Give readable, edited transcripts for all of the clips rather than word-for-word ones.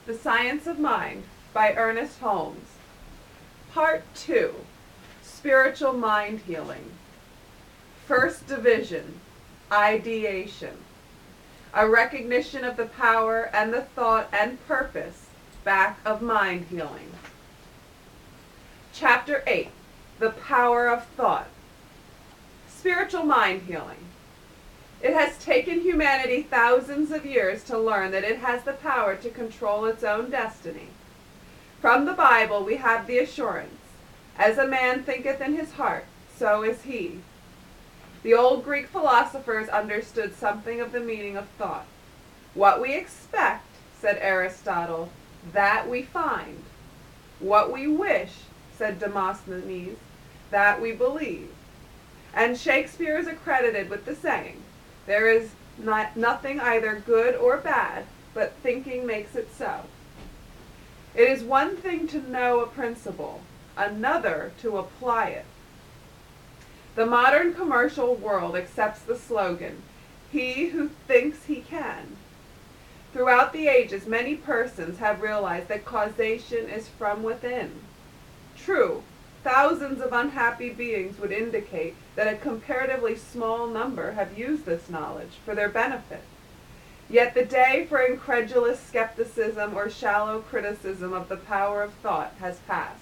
The Science of Mind by Ernest Holmes. Part 2. Spiritual Mind Healing. First Division. Ideation. A recognition of the power and the thought and purpose back of mind healing. Chapter 8. The Power of Thought. Spiritual Mind Healing. It has taken humanity thousands of years to learn that it has the power to control its own destiny. From the Bible we have the assurance, as a man thinketh in his heart, so is he. The old Greek philosophers understood something of the meaning of thought. What we expect, said Aristotle, that we find. What we wish, said Demosthenes, that we believe. And Shakespeare is accredited with the saying, there is nothing either good or bad, but thinking makes it so. It is one thing to know a principle, another to apply it. The modern commercial world accepts the slogan, he who thinks he can. Throughout the ages, many persons have realized that causation is from within. True, thousands of unhappy beings would indicate that a comparatively small number have used this knowledge for their benefit. Yet the day for incredulous skepticism or shallow criticism of the power of thought has passed.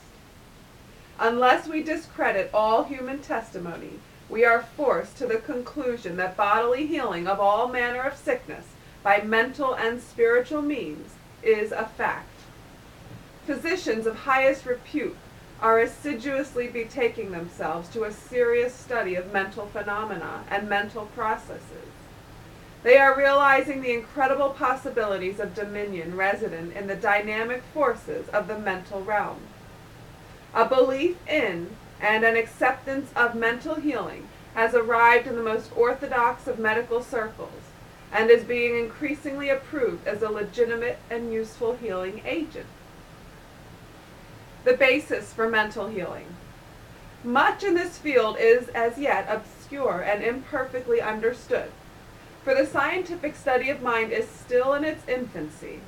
Unless we discredit all human testimony, we are forced to the conclusion that bodily healing of all manner of sickness by mental and spiritual means is a fact. Physicians of highest repute are assiduously betaking themselves to a serious study of mental phenomena and mental processes. They are realizing the incredible possibilities of dominion resident in the dynamic forces of the mental realm. A belief in and an acceptance of mental healing has arrived in the most orthodox of medical circles and is being increasingly approved as a legitimate and useful healing agent. The basis for mental healing. Much in this field is as yet obscure and imperfectly understood, for the scientific study of mind is still in its infancy.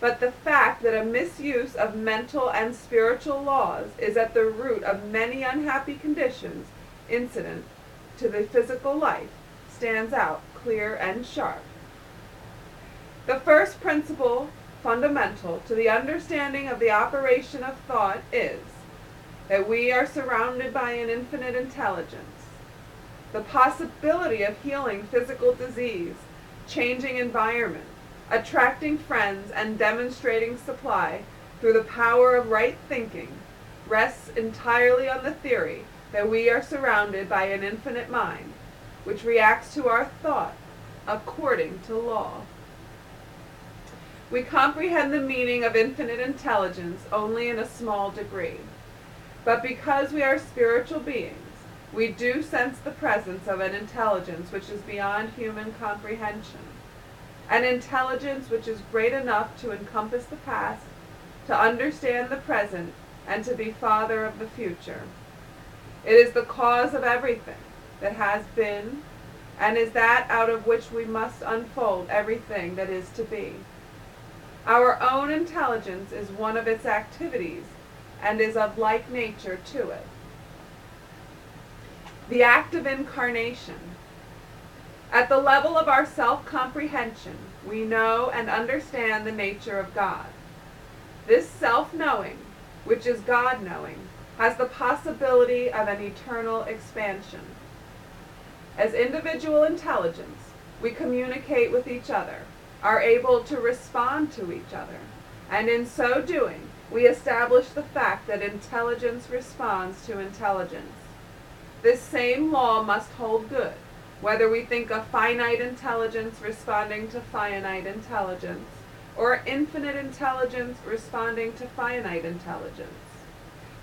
But the fact that a misuse of mental and spiritual laws is at the root of many unhappy conditions incident to the physical life stands out clear and sharp. The first principle fundamental to the understanding of the operation of thought is that we are surrounded by an infinite intelligence. The possibility of healing physical disease, changing environment, attracting friends, and demonstrating supply through the power of right thinking rests entirely on the theory that we are surrounded by an infinite mind, which reacts to our thought according to law. We comprehend the meaning of infinite intelligence only in a small degree. But because we are spiritual beings, we do sense the presence of an intelligence which is beyond human comprehension. An intelligence which is great enough to encompass the past, to understand the present, and to be father of the future. It is the cause of everything that has been, and is that out of which we must unfold everything that is to be. Our own intelligence is one of its activities, and is of like nature to it. The act of incarnation. At the level of our self-comprehension, we know and understand the nature of God. This self-knowing, which is God-knowing, has the possibility of an eternal expansion. As individual intelligence, we communicate with each other, are able to respond to each other, and in so doing, we establish the fact that intelligence responds to intelligence. This same law must hold good, whether we think of finite intelligence responding to finite intelligence, or infinite intelligence responding to finite intelligence.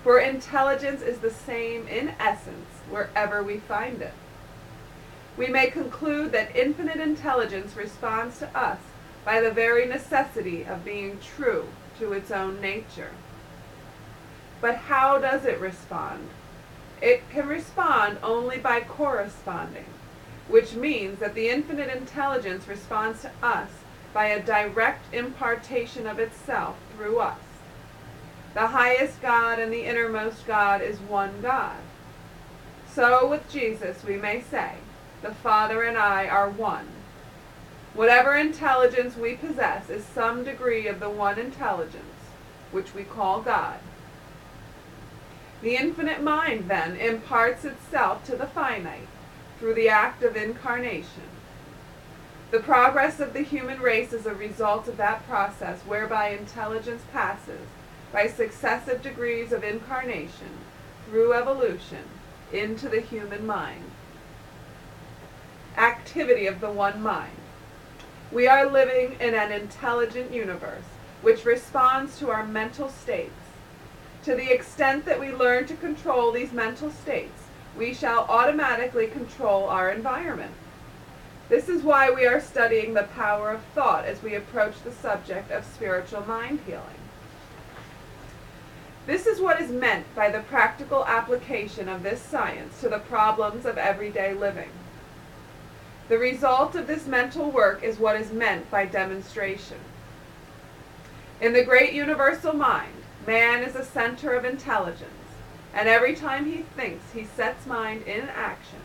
For intelligence is the same in essence wherever we find it. We may conclude that infinite intelligence responds to us by the very necessity of being true to its own nature. But how does it respond? It can respond only by corresponding, which means that the infinite intelligence responds to us by a direct impartation of itself through us. The highest God and the innermost God is one God. So with Jesus we may say, the Father and I are one. Whatever intelligence we possess is some degree of the one intelligence, which we call God. The infinite mind, then, imparts itself to the finite through the act of incarnation. The progress of the human race is a result of that process whereby intelligence passes by successive degrees of incarnation through evolution into the human mind. Activity of the one mind. We are living in an intelligent universe which responds to our mental states. To the extent that we learn to control these mental states, we shall automatically control our environment. This is why we are studying the power of thought as we approach the subject of spiritual mind healing. This is what is meant by the practical application of this science to the problems of everyday living. The result of this mental work is what is meant by demonstration. In the great universal mind, man is a center of intelligence, and every time he thinks, he sets mind in action.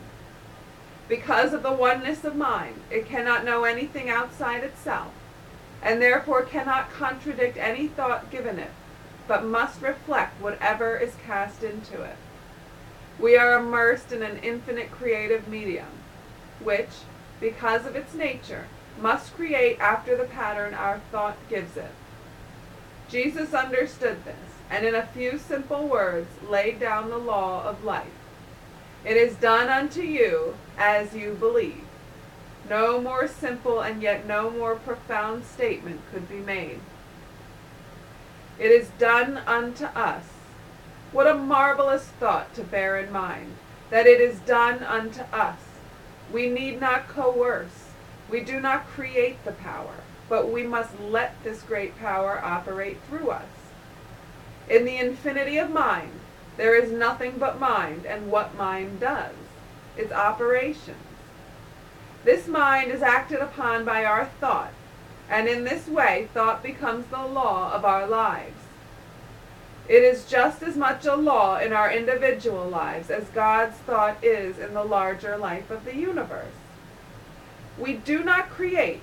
Because of the oneness of mind, it cannot know anything outside itself, and therefore cannot contradict any thought given it, but must reflect whatever is cast into it. We are immersed in an infinite creative medium, which, because of its nature, must create after the pattern our thought gives it. Jesus understood this, and in a few simple words laid down the law of life. It is done unto you as you believe. No more simple and yet no more profound statement could be made. It is done unto us. What a marvelous thought to bear in mind, that it is done unto us. We need not coerce. We do not create the power, but we must let this great power operate through us. In the infinity of mind, there is nothing but mind and what mind does, its operations. This mind is acted upon by our thought, and in this way thought becomes the law of our lives. It is just as much a law in our individual lives as God's thought is in the larger life of the universe. We do not create.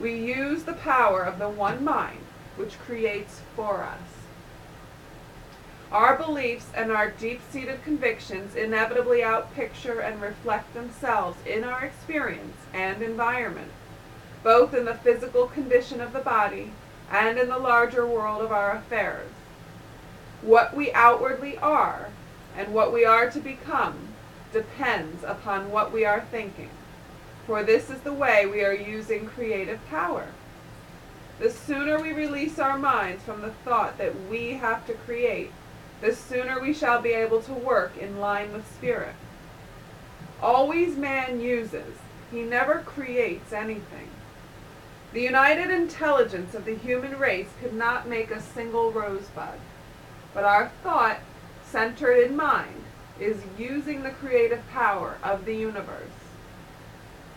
We use the power of the one mind, which creates for us. Our beliefs and our deep-seated convictions inevitably outpicture and reflect themselves in our experience and environment, both in the physical condition of the body and in the larger world of our affairs. What we outwardly are and what we are to become depends upon what we are thinking, for this is the way we are using creative power. The sooner we release our minds from the thought that we have to create, the sooner we shall be able to work in line with spirit. Always man uses, he never creates anything. The united intelligence of the human race could not make a single rosebud, but our thought, centered in mind, is using the creative power of the universe.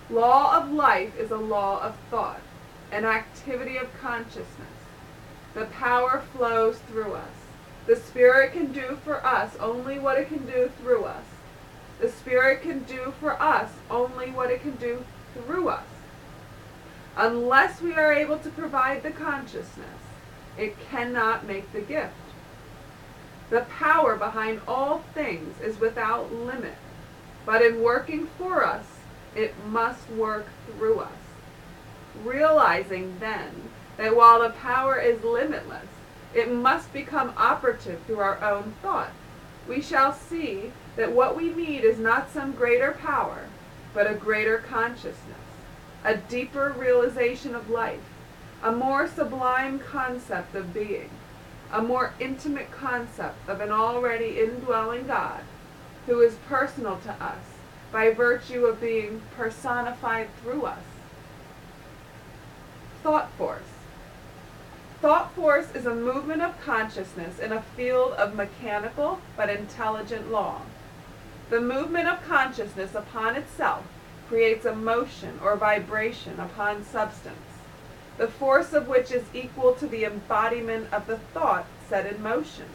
Law of life is a law of thought, an activity of consciousness. The power flows through us. The Spirit can do for us only what it can do through us. The Spirit can do for us only what it can do through us. Unless we are able to provide the consciousness, it cannot make the gift. The power behind all things is without limit, but in working for us, it must work through us. Realizing then that while the power is limitless, it must become operative through our own thought. We shall see that what we need is not some greater power, but a greater consciousness, a deeper realization of life, a more sublime concept of being, a more intimate concept of an already indwelling God, who is personal to us by virtue of being personified through us. Thought force. Thought force is a movement of consciousness in a field of mechanical but intelligent law. The movement of consciousness upon itself creates a motion or vibration upon substance. the force of which is equal to the embodiment of the thought set in motion.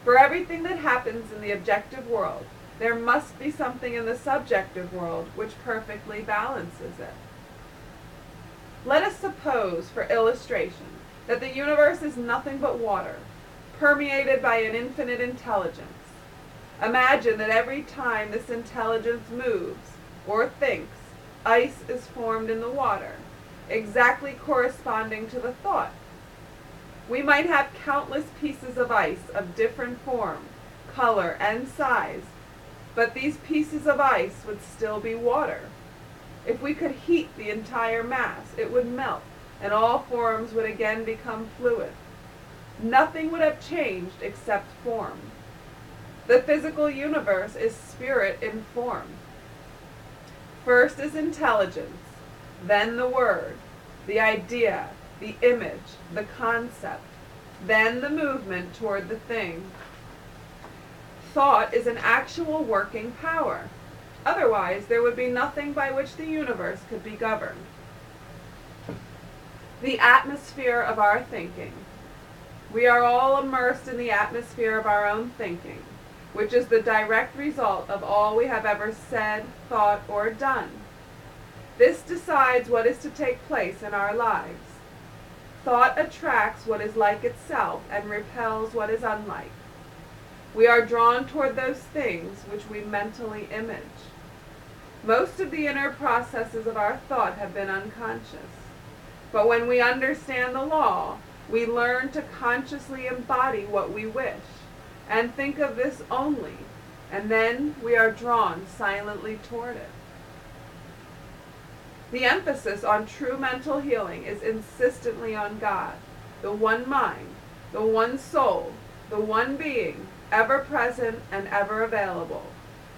For everything that happens in the objective world, there must be something in the subjective world which perfectly balances it. Let us suppose, for illustration, that the universe is nothing but water, permeated by an infinite intelligence. Imagine that every time this intelligence moves or thinks, ice is formed in the water, exactly corresponding to the thought. We might have countless pieces of ice of different form, color, and size, but these pieces of ice would still be water. If we could heat the entire mass, it would melt, and all forms would again become fluid. Nothing would have changed except form. The physical universe is spirit in form. First is intelligence, then the word, the idea, the image, the concept, then the movement toward the thing. Thought is an actual working power. Otherwise, there would be nothing by which the universe could be governed. The atmosphere of our thinking. We are all immersed in the atmosphere of our own thinking, which is the direct result of all we have ever said, thought, or done. This decides what is to take place in our lives. Thought attracts what is like itself and repels what is unlike. We are drawn toward those things which we mentally image. Most of the inner processes of our thought have been unconscious. But when we understand the law, we learn to consciously embody what we wish, and think of this only, and then we are drawn silently toward it. The emphasis on true mental healing is insistently on God, the one mind, the one soul, the one being, ever present and ever available,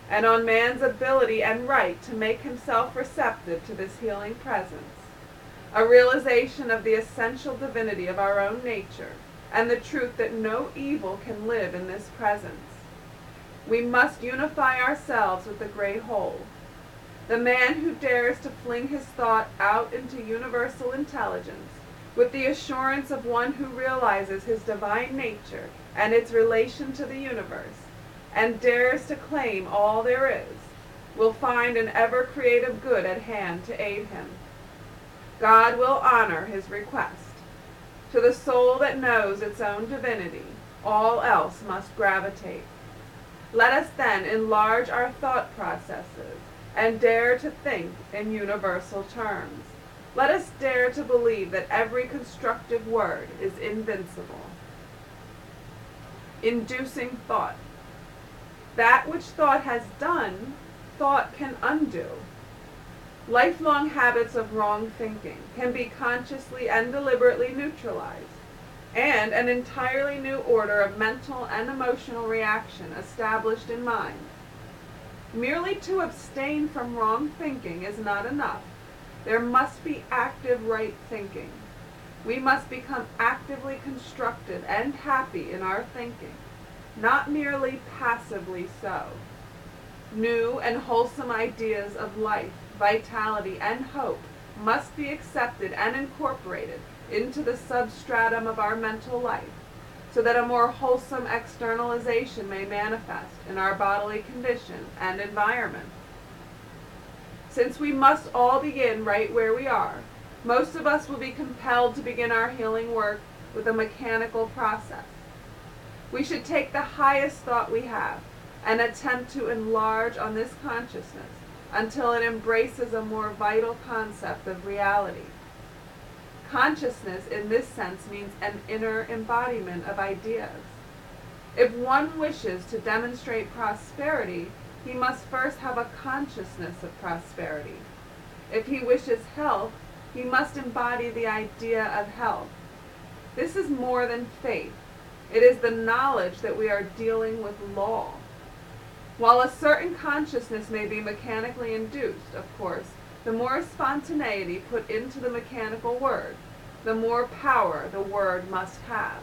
and on man's ability and right to make himself receptive to this healing presence, a realization of the essential divinity of our own nature, and the truth that no evil can live in this presence. We must unify ourselves with the great whole. The man who dares to fling his thought out into universal intelligence, with the assurance of one who realizes his divine nature and its relation to the universe, and dares to claim all there is, will find an ever-creative good at hand to aid him. God will honor his request. To the soul that knows its own divinity, all else must gravitate. Let us then enlarge our thought processes and dare to think in universal terms. Let us dare to believe that every constructive word is invincible. Inducing thought. That which thought has done, thought can undo. Lifelong habits of wrong thinking can be consciously and deliberately neutralized, and an entirely new order of mental and emotional reaction established in mind. Merely to abstain from wrong thinking is not enough. There must be active right thinking. We must become actively constructive and happy in our thinking, not merely passively so. New and wholesome ideas of life, vitality, and hope must be accepted and incorporated into the substratum of our mental life, so that a more wholesome externalization may manifest in our bodily condition and environment. Since we must all begin right where we are, most of us will be compelled to begin our healing work with a mechanical process. We should take the highest thought we have and attempt to enlarge on this consciousness until it embraces a more vital concept of reality. Consciousness in this sense means an inner embodiment of ideas. If one wishes to demonstrate prosperity, he must first have a consciousness of prosperity. If he wishes health, he must embody the idea of health. This is more than faith. It is the knowledge that we are dealing with law. While a certain consciousness may be mechanically induced, of course, the more spontaneity put into the mechanical word, the more power the word must have.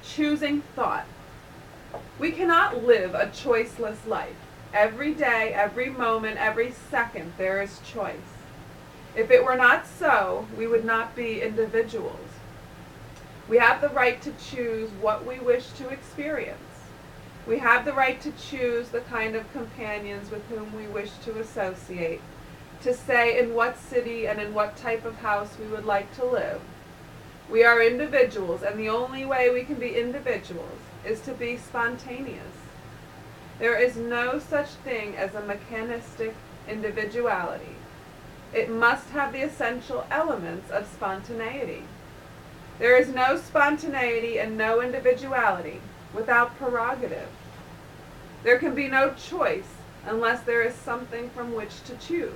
Choosing thought. We cannot live a choiceless life. Every day, every moment, every second, there is choice. If it were not so, we would not be individuals. We have the right to choose what we wish to experience. We have the right to choose the kind of companions with whom we wish to associate, to say in what city and in what type of house we would like to live. We are individuals, and the only way we can be individuals is to be spontaneous. There is no such thing as a mechanistic individuality. It must have the essential elements of spontaneity. There is no spontaneity and no individuality without prerogative. There can be no choice unless there is something from which to choose.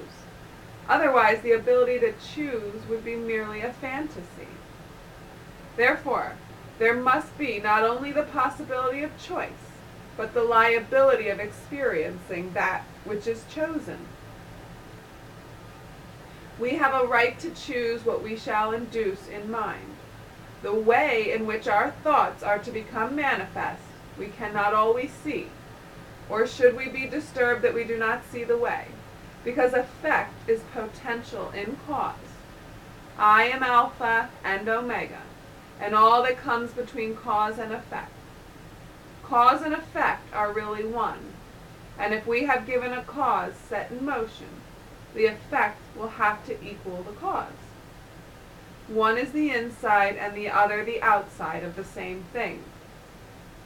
Otherwise, the ability to choose would be merely a fantasy. Therefore, there must be not only the possibility of choice, but the liability of experiencing that which is chosen. We have a right to choose what we shall induce in mind. The way in which our thoughts are to become manifest, we cannot always see, or should we be disturbed that we do not see the way, because effect is potential in cause. I am Alpha and Omega, and all that comes between cause and effect. Cause and effect are really one, and if we have given a cause set in motion, the effect will have to equal the cause. One is the inside and the other the outside of the same thing.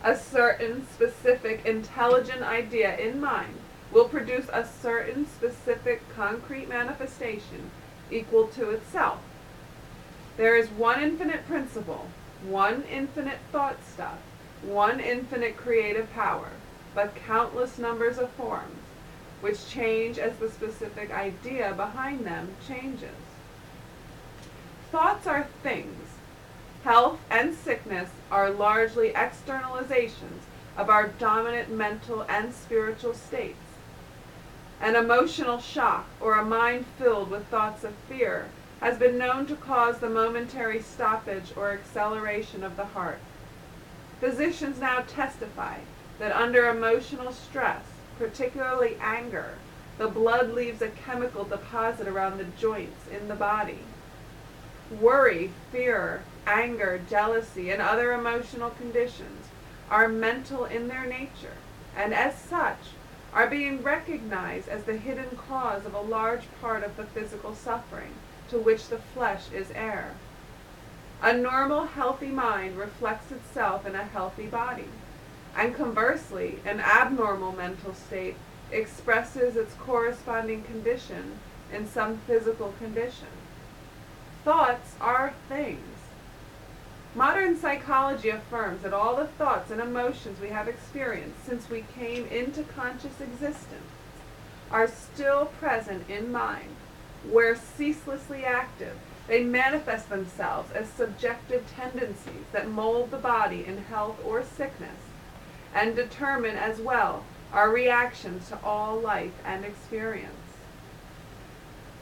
A certain specific intelligent idea in mind will produce a certain specific concrete manifestation equal to itself. There is one infinite principle, one infinite thought stuff, one infinite creative power, but countless numbers of forms, which change as the specific idea behind them changes. Thoughts are things. Health and sickness are largely externalizations of our dominant mental and spiritual states. An emotional shock or a mind filled with thoughts of fear has been known to cause the momentary stoppage or acceleration of the heart. Physicians now testify that under emotional stress, particularly anger, the blood leaves a chemical deposit around the joints in the body. Worry, fear, anger, jealousy, and other emotional conditions are mental in their nature, and as such are being recognized as the hidden cause of a large part of the physical suffering to which the flesh is heir. A normal, healthy mind reflects itself in a healthy body, and conversely, an abnormal mental state expresses its corresponding condition in some physical condition. Thoughts are things. Modern psychology affirms that all the thoughts and emotions we have experienced since we came into conscious existence are still present in mind, where ceaselessly active. They manifest themselves as subjective tendencies that mold the body in health or sickness, and determine as well our reactions to all life and experience.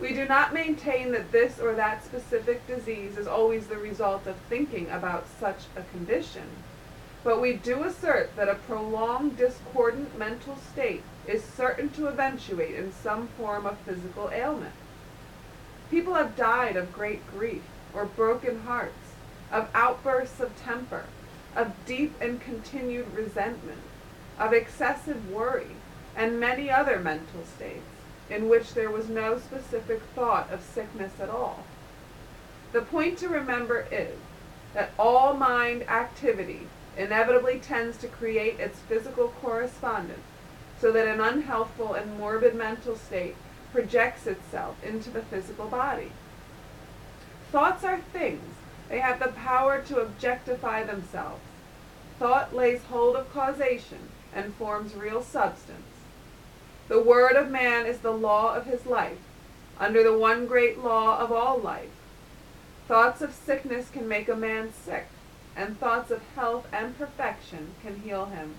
We do not maintain that this or that specific disease is always the result of thinking about such a condition, but we do assert that a prolonged discordant mental state is certain to eventuate in some form of physical ailment. People have died of great grief or broken hearts, of outbursts of temper, of deep and continued resentment, of excessive worry, and many other mental states in which there was no specific thought of sickness at all. The point to remember is that all mind activity inevitably tends to create its physical correspondence, so that an unhealthful and morbid mental state projects itself into the physical body. Thoughts are things. They have the power to objectify themselves. Thought lays hold of causation and forms real substance. The word of man is the law of his life, under the one great law of all life. Thoughts of sickness can make a man sick, and thoughts of health and perfection can heal him.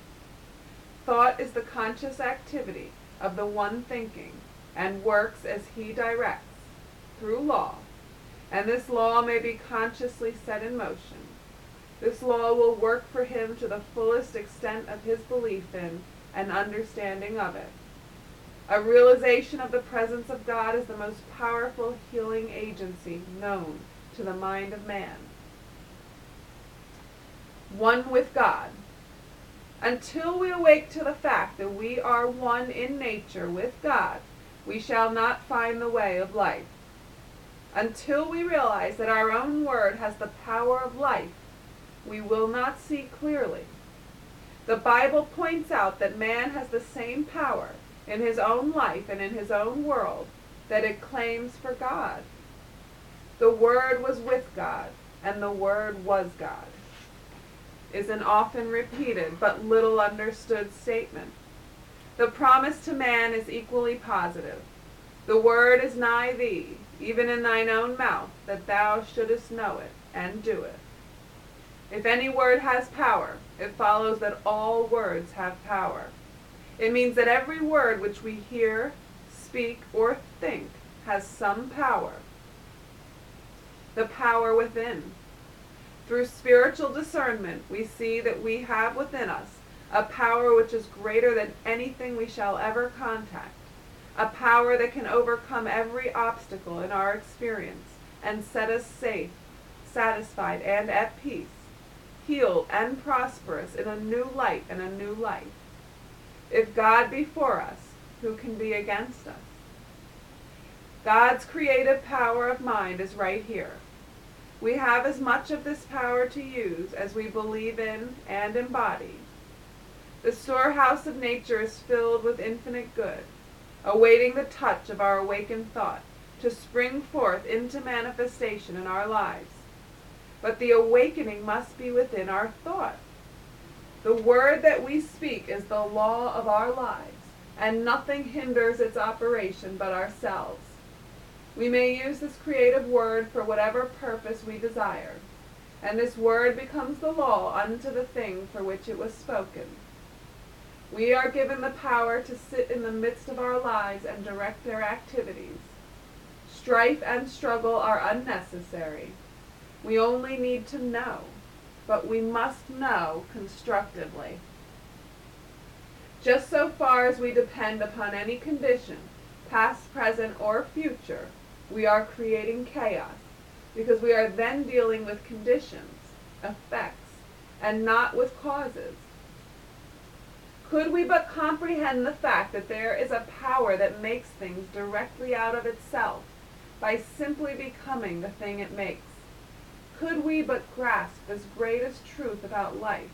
Thought is the conscious activity of the one thinking, and works as he directs, through law, and this law may be consciously set in motion. This law will work for him to the fullest extent of his belief in and understanding of it. A realization of the presence of God is the most powerful healing agency known to the mind of man. One with God. Until we awake to the fact that we are one in nature with God, we shall not find the way of life. Until we realize that our own word has the power of life, we will not see clearly. The Bible points out that man has the same power in his own life and in his own world that it claims for God. The Word was with God, and the Word was God, is an often repeated but little understood statement. The promise to man is equally positive. The Word is nigh thee, even in thine own mouth, that thou shouldest know it, and do it. If any word has power, it follows that all words have power. It means that every word which we hear, speak, or think has some power. The power within. Through spiritual discernment, we see that we have within us a power which is greater than anything we shall ever contact. A power that can overcome every obstacle in our experience and set us safe, satisfied, and at peace, healed and prosperous in a new light and a new life. If God be for us, who can be against us? God's creative power of mind is right here. We have as much of this power to use as we believe in and embody. The storehouse of nature is filled with infinite good, awaiting the touch of our awakened thought to spring forth into manifestation in our lives. But the awakening must be within our thought. The word that we speak is the law of our lives, and nothing hinders its operation but ourselves. We may use this creative word for whatever purpose we desire, and this word becomes the law unto the thing for which it was spoken. We are given the power to sit in the midst of our lives and direct their activities. Strife and struggle are unnecessary. We only need to know, but we must know constructively. Just so far as we depend upon any condition, past, present, or future, we are creating chaos, because we are then dealing with conditions, effects, and not with causes. Could we but comprehend the fact that there is a power that makes things directly out of itself, by simply becoming the thing it makes? Could we but grasp this greatest truth about life,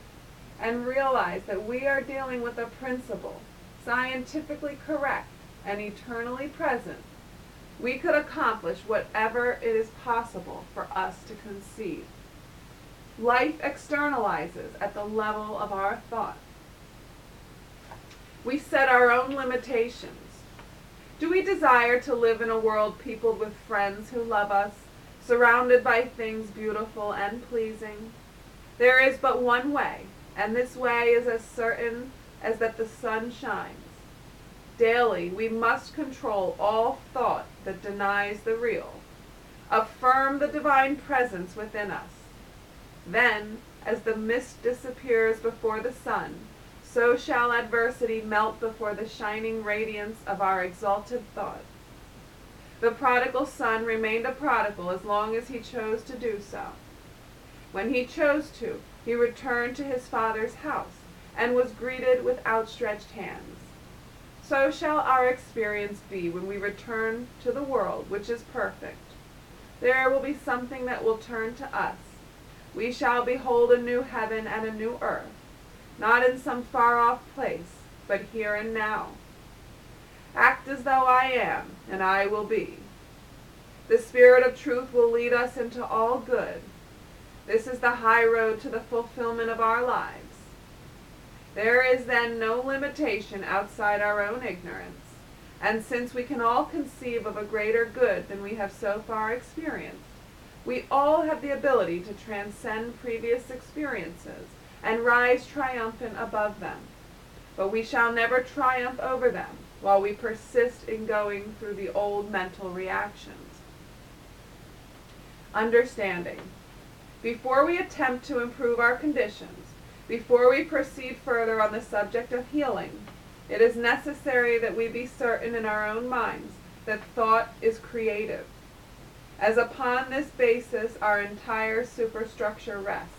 and realize that we are dealing with a principle, scientifically correct and eternally present, we could accomplish whatever it is possible for us to conceive. Life externalizes at the level of our thought. We set our own limitations. Do we desire to live in a world peopled with friends who love us, surrounded by things beautiful and pleasing? There is but one way, and this way is as certain as that the sun shines. Daily, we must control all thought that denies the real. Affirm the divine presence within us. Then, as the mist disappears before the sun, so shall adversity melt before the shining radiance of our exalted thought. The prodigal son remained a prodigal as long as he chose to do so. When he chose to, he returned to his father's house and was greeted with outstretched hands. So shall our experience be when we return to the world, which is perfect. There will be something that will turn to us. We shall behold a new heaven and a new earth, not in some far-off place, but here and now. Act as though I am, and I will be. The Spirit of truth will lead us into all good. This is the high road to the fulfillment of our lives. There is then no limitation outside our own ignorance, and since we can all conceive of a greater good than we have so far experienced, we all have the ability to transcend previous experiences and rise triumphant above them. But we shall never triumph over them while we persist in going through the old mental reactions. Understanding. Before we attempt to improve our conditions, before we proceed further on the subject of healing, It is necessary that we be certain in our own minds that thought is creative, as upon this basis our entire superstructure rests.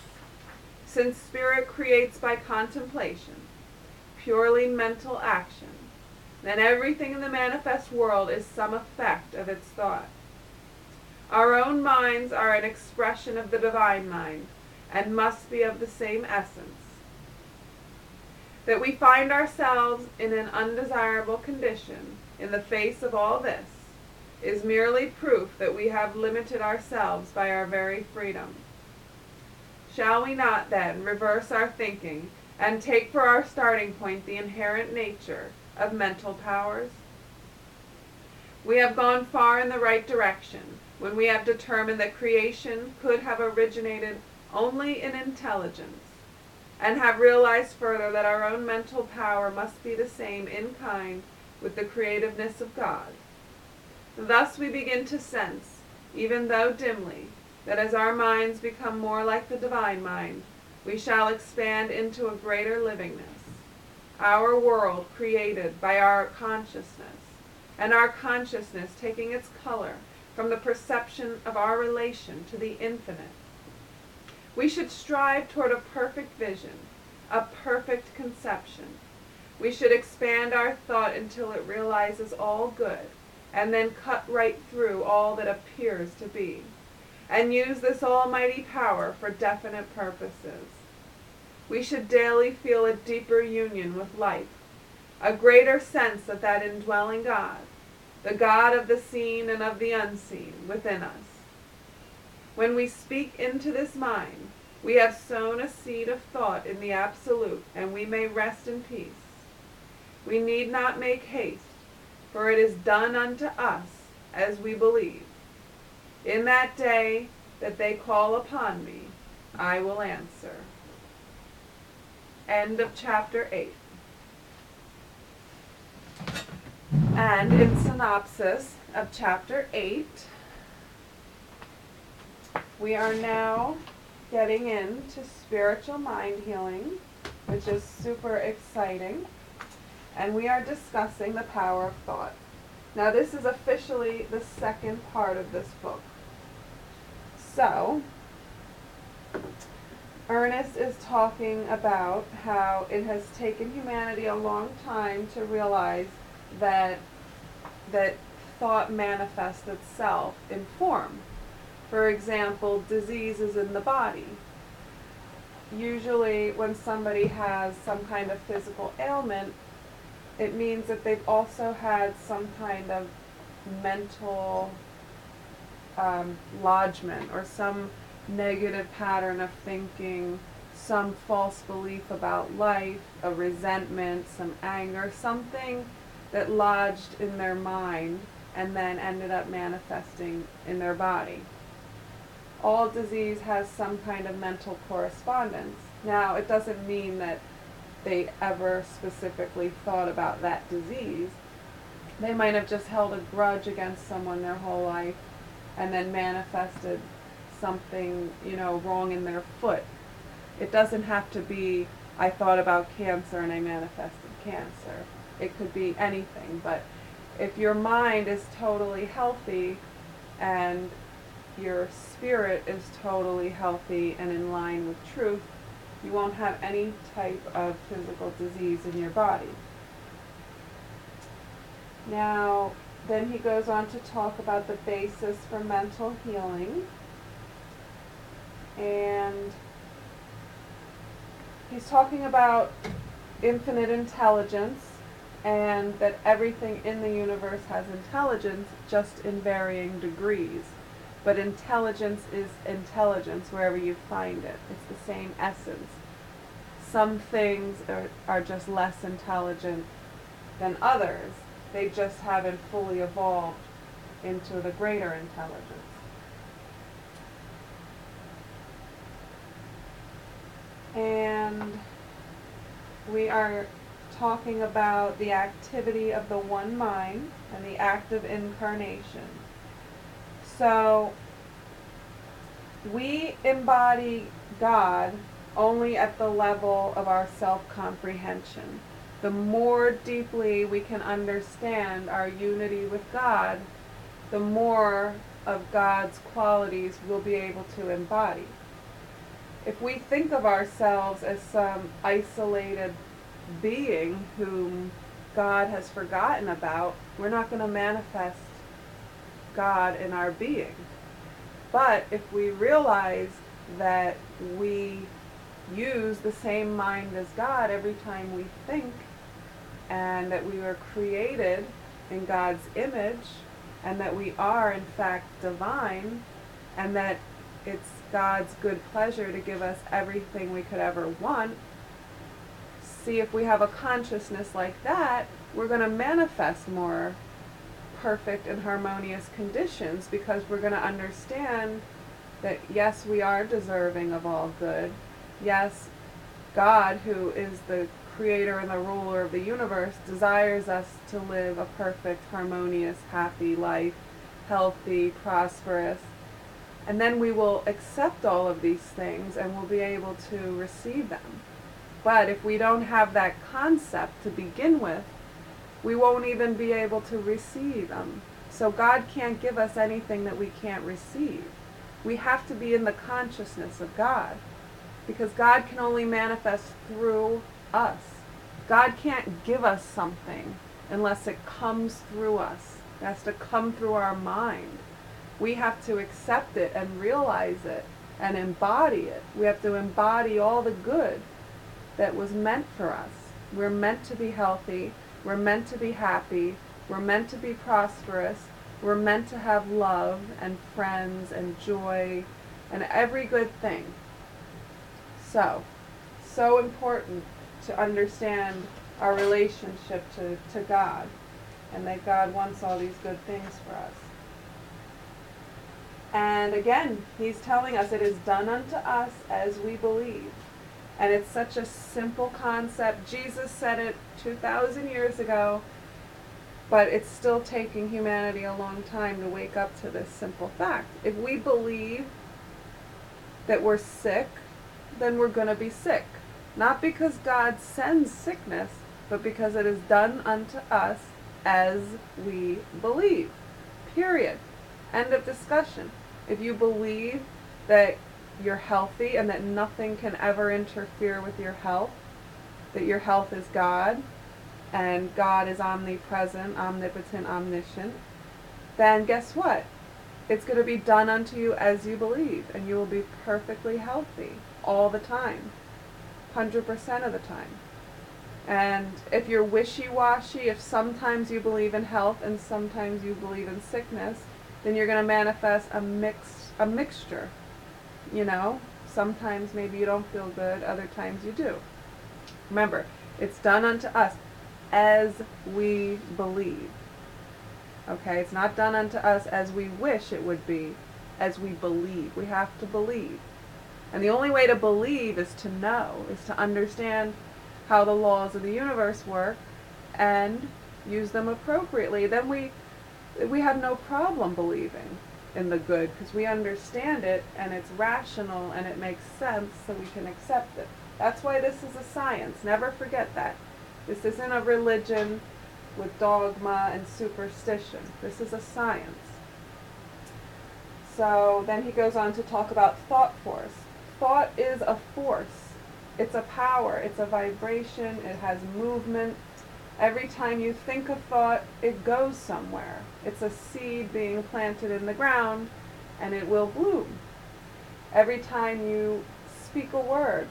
Since spirit creates by contemplation, purely mental action, then everything in the manifest world is some effect of its thought. Our own minds are an expression of the divine mind, and must be of the same essence. That we find ourselves in an undesirable condition in the face of all this is merely proof that we have limited ourselves by our very freedom. Shall we not, then, reverse our thinking and take for our starting point the inherent nature of mental powers? We have gone far in the right direction when we have determined that creation could have originated only in intelligence, and have realized further that our own mental power must be the same in kind with the creativeness of God. Thus we begin to sense, even though dimly, that as our minds become more like the divine mind, we shall expand into a greater livingness, our world created by our consciousness, and our consciousness taking its color from the perception of our relation to the infinite. We should strive toward a perfect vision, a perfect conception. We should expand our thought until it realizes all good, and then cut right through all that appears to be, and use this almighty power for definite purposes. We should daily feel a deeper union with life, a greater sense of that indwelling God, the God of the seen and of the unseen, within us. When we speak into this mind, we have sown a seed of thought in the absolute, and we may rest in peace. We need not make haste, for it is done unto us as we believe. In that day that they call upon me, I will answer. End of chapter 8. And in synopsis of chapter 8, we are now getting into spiritual mind healing, which is super exciting. And we are discussing the power of thought. Now this is officially the second part of this book. So, Ernest is talking about how it has taken humanity a long time to realize that thought manifests itself in form. For example, disease is in the body. Usually when somebody has some kind of physical ailment, it means that they've also had some kind of mental lodgement or some negative pattern of thinking, some false belief about life, a resentment, some anger, something that lodged in their mind and then ended up manifesting in their body. All disease has some kind of mental correspondence. Now, it doesn't mean that they ever specifically thought about that disease. They might have just held a grudge against someone their whole life and then manifested something, wrong in their foot. It doesn't have to be, I thought about cancer and I manifested cancer. It could be anything, but if your mind is totally healthy and your spirit is totally healthy and in line with truth, you won't have any type of physical disease in your body. Now, then he goes on to talk about the basis for mental healing. And he's talking about infinite intelligence and that everything in the universe has intelligence, just in varying degrees. But intelligence is intelligence wherever you find it. It's the same essence. Some things are just less intelligent than others. They just haven't fully evolved into the greater intelligence. And we are talking about the activity of the one mind and the act of incarnation. So, we embody God only at the level of our self-comprehension. the more deeply we can understand our unity with God, the more of God's qualities we'll be able to embody. If we think of ourselves as some isolated being whom God has forgotten about, we're not going to manifest God in our being. But if we realize that we use the same mind as God every time we think, and that we were created in God's image, and that we are in fact divine, and that it's God's good pleasure to give us everything we could ever want, see, if we have a consciousness like that, we're going to manifest more perfect and harmonious conditions, because we're going to understand that yes, we are deserving of all good. Yes, God, who is the creator and the ruler of the universe, desires us to live a perfect, harmonious, happy life, healthy, prosperous. And then we will accept all of these things and we'll be able to receive them. But if we don't have that concept to begin with, we won't even be able to receive them. So God can't give us anything that we can't receive. We have to be in the consciousness of God, because God can only manifest through us. God can't give us something unless it comes through us. It has to come through our mind. We have to accept it and realize it and embody it. We have to embody all the good that was meant for us. We're meant to be healthy. We're meant to be happy. We're meant to be prosperous. We're meant to have love and friends and joy and every good thing. So important to understand our relationship to God, and that God wants all these good things for us. And again, he's telling us it is done unto us as we believe. And it's such a simple concept. Jesus said it 2,000 years ago, but it's still taking humanity a long time to wake up to this simple fact. If we believe that we're sick, then we're going to be sick. Not because God sends sickness, but because it is done unto us as we believe. Period. End of discussion. If you believe that you're healthy and that nothing can ever interfere with your health, that your health is God, and God is omnipresent, omnipotent, omniscient, then guess what? It's going to be done unto you as you believe, and you will be perfectly healthy all the time, 100% of the time. And if you're wishy-washy, if sometimes you believe in health and sometimes you believe in sickness, then you're going to manifest a mixture. You know, sometimes maybe you don't feel good, other times you do. Remember, it's done unto us as we believe. Okay, it's not done unto us as we wish it would be, as we believe. We have to believe. And the only way to believe is to know, is to understand how the laws of the universe work and use them appropriately. Then we have no problem believing in the good, because we understand it and it's rational and it makes sense, so we can accept it. That's why this is a science. Never forget that. This isn't a religion with dogma and superstition. This is a science. So then he goes on to talk about thought force. Thought is a force. It's a power. It's a vibration. It has movement. Every time you think a thought, it goes somewhere. It's a seed being planted in the ground, and it will bloom. Every time you speak a word,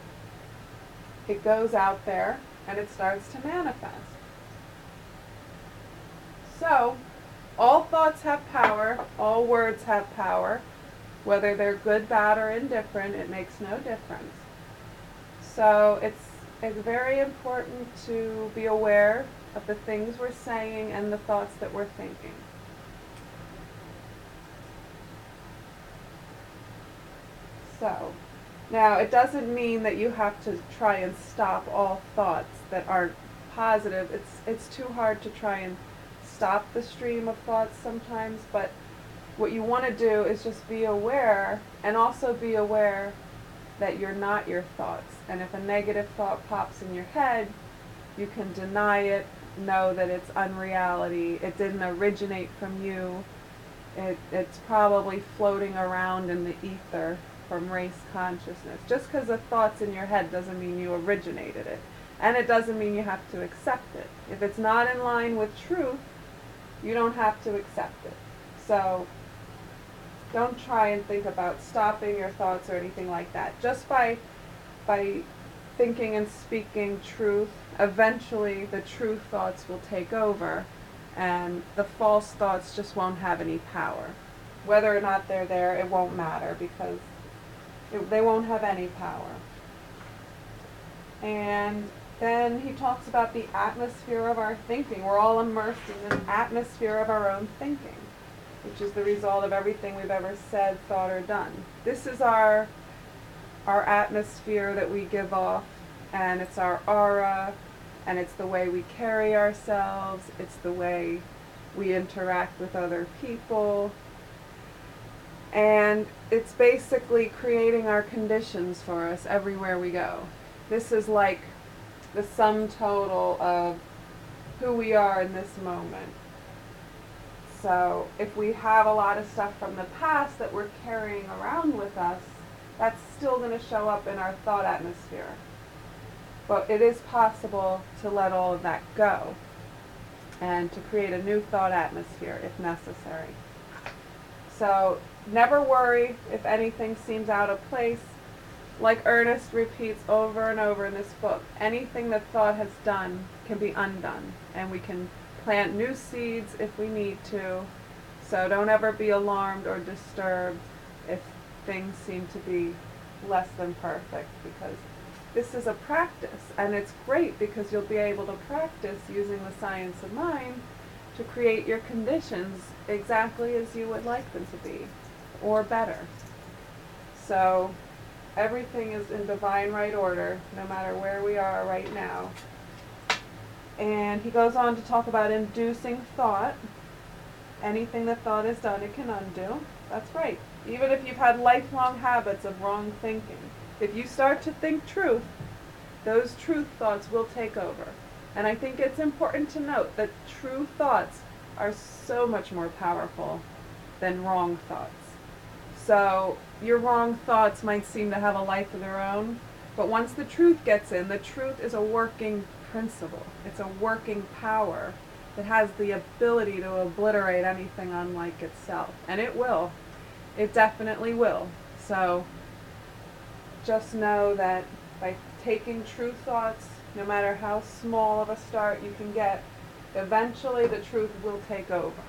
it goes out there, and it starts to manifest. So, all thoughts have power. All words have power. Whether they're good, bad, or indifferent, it makes no difference. So it's very important to be aware of the things we're saying and the thoughts that we're thinking. So, now it doesn't mean that you have to try and stop all thoughts that aren't positive. It's too hard to try and stop the stream of thoughts sometimes, but what you want to do is just be aware, and also be aware that you're not your thoughts. And if a negative thought pops in your head, You can deny it, know that it's unreality. It didn't originate from you. It's probably floating around in the ether from race consciousness. Just because a thought's in your head doesn't mean you originated it. And it doesn't mean you have to accept it. If it's not in line with truth, you don't have to accept it. So don't try and think about stopping your thoughts or anything like that. Just by thinking and speaking truth, eventually the true thoughts will take over and the false thoughts just won't have any power. Whether or not they're there, it won't matter because they won't have any power. And then he talks about the atmosphere of our thinking. We're all immersed in an atmosphere of our own thinking, which is the result of everything we've ever said, thought, or done. This is our atmosphere that we give off, and it's our aura, and it's the way we carry ourselves, it's the way we interact with other people, and it's basically creating our conditions for us everywhere we go. This is like the sum total of who we are in this moment. So if we have a lot of stuff from the past that we're carrying around with us, that's still going to show up in our thought atmosphere. But it is possible to let all of that go and to create a new thought atmosphere if necessary. So never worry if anything seems out of place. Like Ernest repeats over and over in this book, anything that thought has done can be undone, and we can plant new seeds if we need to. So don't ever be alarmed or disturbed if things seem to be less than perfect, because this is a practice, and it's great because you'll be able to practice using the science of mind to create your conditions exactly as you would like them to be, or better. So everything is in divine right order, no matter where we are right now. And he goes on to talk about inducing thought. Anything that thought is done, it can undo. That's right. Even if you've had lifelong habits of wrong thinking, if you start to think truth, those truth thoughts will take over. And I think it's important to note that true thoughts are so much more powerful than wrong thoughts. So your wrong thoughts might seem to have a life of their own, but once the truth gets in, the truth is a working principle. It's a working power that has the ability to obliterate anything unlike itself. And it will. It definitely will. So just know that by taking true thoughts, no matter how small of a start you can get, eventually the truth will take over.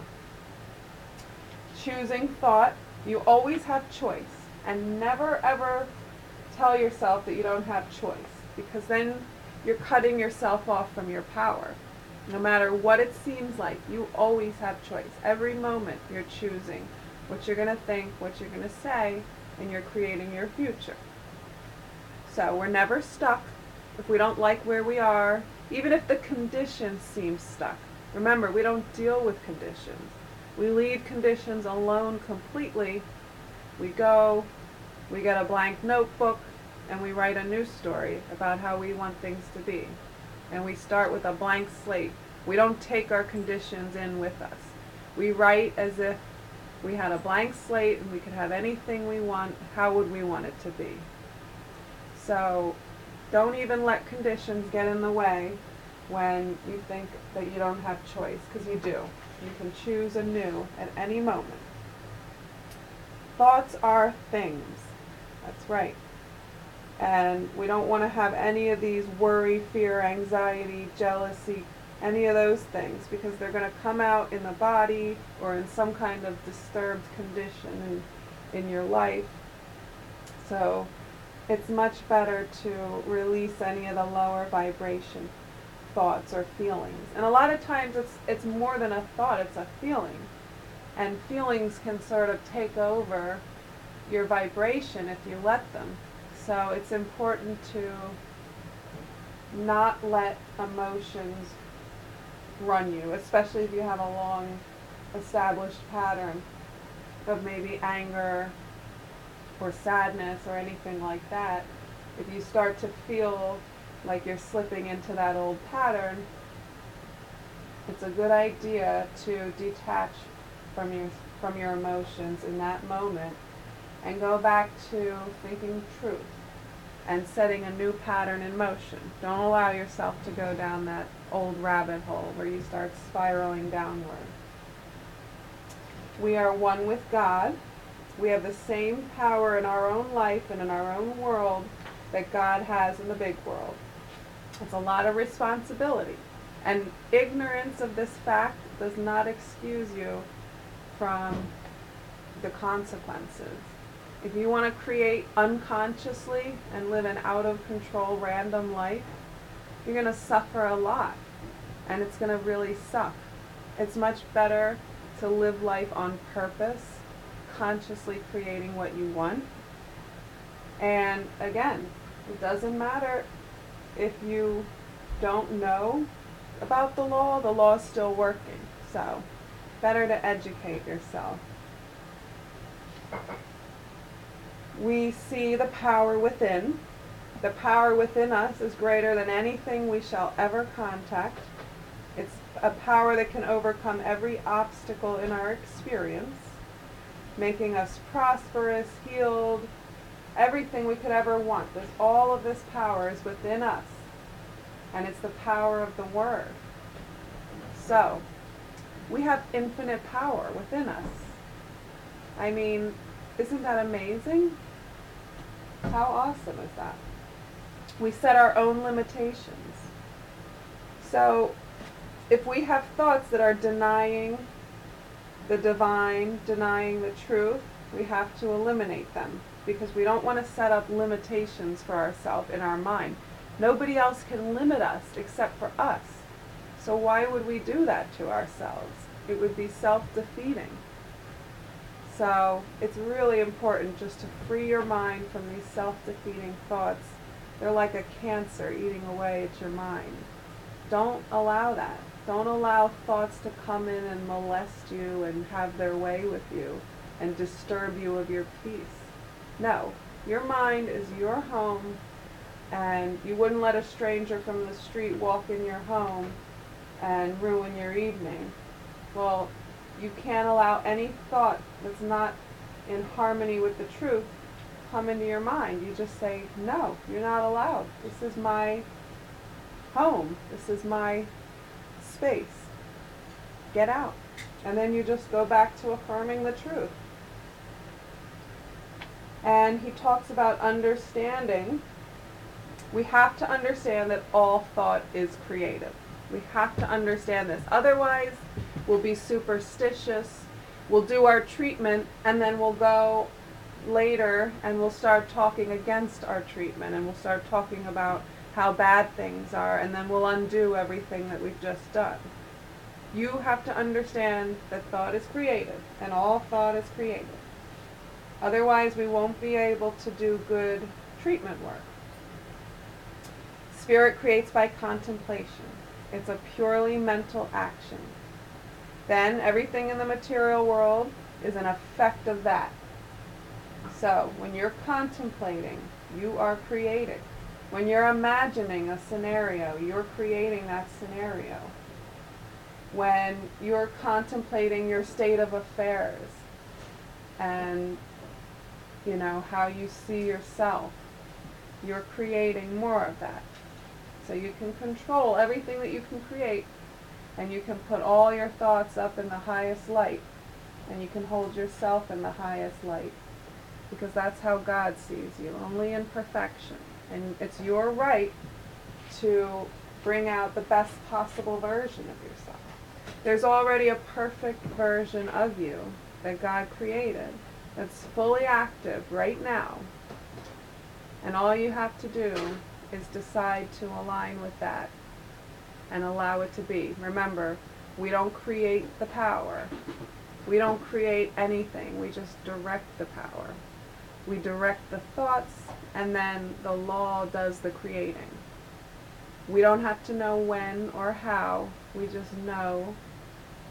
Choosing thought, you always have choice. And never ever tell yourself that you don't have choice, because then you're cutting yourself off from your power. No matter what it seems like, you always have choice. Every moment you're choosing what you're going to think, what you're going to say, and you're creating your future. So we're never stuck if we don't like where we are, even if the conditions seem stuck. Remember, we don't deal with conditions. We leave conditions alone completely. We go, we get a blank notebook, and we write a new story about how we want things to be. And we start with a blank slate. We don't take our conditions in with us. We write as if we had a blank slate and we could have anything we want. How would we want it to be? So don't even let conditions get in the way when you think that you don't have choice, because you do. You can choose anew at any moment. Thoughts are things. That's right. And we don't want to have any of these worry, fear, anxiety, jealousy, any of those things, because they're going to come out in the body or in some kind of disturbed condition in your life. So it's much better to release any of the lower vibration thoughts or feelings. And a lot of times it's more than a thought, it's a feeling. And feelings can sort of take over your vibration if you let them. So it's important to not let emotions run you, especially if you have a long established pattern of maybe anger or sadness or anything like that. If you start to feel like you're slipping into that old pattern, it's a good idea to detach from your emotions in that moment and go back to thinking truth and setting a new pattern in motion. Don't allow yourself to go down that old rabbit hole where you start spiraling downward. We are one with God. We have the same power in our own life and in our own world that God has in the big world. It's a lot of responsibility. And ignorance of this fact does not excuse you from the consequences. If you want to create unconsciously and live an out-of-control random life, you're going to suffer a lot. And it's going to really suck. It's much better to live life on purpose, consciously creating what you want. And again, it doesn't matter if you don't know about the law is still working. So, better to educate yourself. We see the power within. The power within us is greater than anything we shall ever contact. It's a power that can overcome every obstacle in our experience, making us prosperous, healed, everything we could ever want. All of this power is within us. And it's the power of the Word. So, we have infinite power within us. I mean, isn't that amazing? How awesome is that? We set our own limitations. So, if we have thoughts that are denying the divine, denying the truth, we have to eliminate them because we don't want to set up limitations for ourselves in our mind. Nobody else can limit us except for us. So why would we do that to ourselves? It would be self-defeating. So it's really important just to free your mind from these self-defeating thoughts. They're like a cancer eating away at your mind. Don't allow that. Don't allow thoughts to come in and molest you and have their way with you and disturb you of your peace. No, your mind is your home, and you wouldn't let a stranger from the street walk in your home and ruin your evening. Well, you can't allow any thought that's not in harmony with the truth come into your mind. You just say, no, you're not allowed. This is my home. This is my space. Get out. And then you just go back to affirming the truth. And he talks about understanding. We have to understand that all thought is creative. We have to understand this. Otherwise, we'll be superstitious. We'll do our treatment, and then we'll go later and we'll start talking against our treatment, and we'll start talking about how bad things are, and then we'll undo everything that we've just done. You have to understand that thought is creative, and all thought is creative. Otherwise, we won't be able to do good treatment work. Spirit creates by contemplation. It's a purely mental action. Then everything in the material world is an effect of that. So when you're contemplating, you are creating. When you're imagining a scenario, you're creating that scenario. When you're contemplating your state of affairs and, how you see yourself, you're creating more of that. So you can control everything that you can create, and you can put all your thoughts up in the highest light, and you can hold yourself in the highest light, because that's how God sees you, only in perfection. And it's your right to bring out the best possible version of yourself. There's already a perfect version of you that God created that's fully active right now. And all you have to do is decide to align with that and allow it to be. Remember, we don't create the power. We don't create anything. We just direct the power. We direct the thoughts, and then the law does the creating. We don't have to know when or how. We just know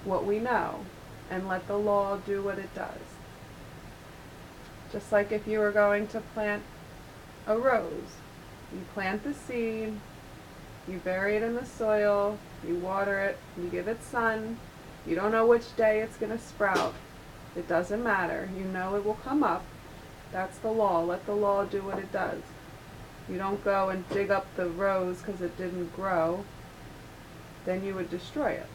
what we know and let the law do what it does. Just like if you were going to plant a rose. You plant the seed, You bury it in the soil, you water it, you give it sun. You don't know which day it's going to sprout. It doesn't matter. You know it will come up. That's the law. Let the law do what it does. You don't go and dig up the rose because it didn't grow. Then you would destroy it.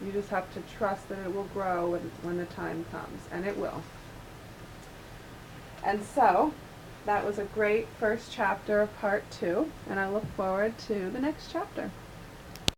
You just have to trust that it will grow when the time comes, and it will. And so, that was a great first chapter of part 2, and I look forward to the next chapter.